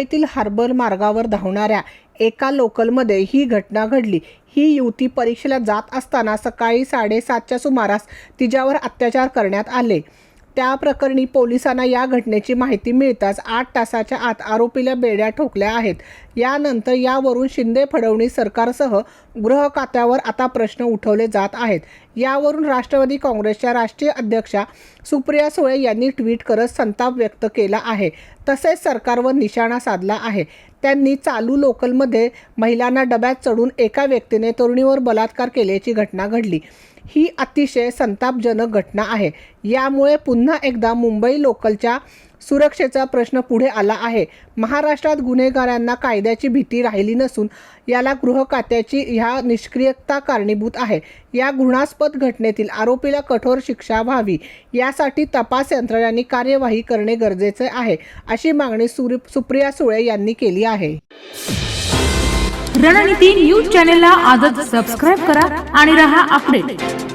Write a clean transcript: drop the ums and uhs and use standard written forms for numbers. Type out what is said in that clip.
मुंबईतील हार्बर मार्गावर धावणाऱ्या एका लोकलमध्ये ही घटना घडली। ही युवती परीक्षेला जात असताना सकाळी 7:30च्या सुमारास तिच्यावर अत्याचार करण्यात आले। त्या प्रकरणी पोलिसांना या घटनेची माहिती मिळताच 8 तासाच्या आत आरोपीला बेड्या ठोकल्या आहेत। यानंतर यावरून शिंदे फडणवीस सरकारसह गृह खात्यावर आता प्रश्न उठवले जात आहेत। यावरून राष्ट्रवादी काँग्रेसच्या राष्ट्रीय अध्यक्षा सुप्रिया सुळे यांनी ट्विट करत संताप व्यक्त केला आहे। तसेच सरकारवर निशाणा साधला आहे। त्यांनी चालू लोकलमध्ये महिलांना डब्यात चढून एका व्यक्तीने तरुणीवर बलात्कार केल्याची घटना घडली। ही अतिशय संतापजनक घटना आहे। यामुळे पुन्हा एकदा मुंबई लोकलच्या सुरक्षेचा प्रश्न पुढे आला आहे। महाराष्ट्रात गुन्हेगारांना कायद्याची भीती राहिली नसून याला गृह खात्याची ह्या निष्क्रियता कारणीभूत आहे। या घृणास्पद घटनेतील आरोपीला कठोर शिक्षा व्हावी यासाठी तपास यंत्रणांनी कार्यवाही करणे गरजेचे आहे, अशी मागणी सुप्रिया सुळे यांनी केली आहे। रणनीती न्यूज चॅनेलला आजच सबस्क्राइब करा आणि रहा अपडेट।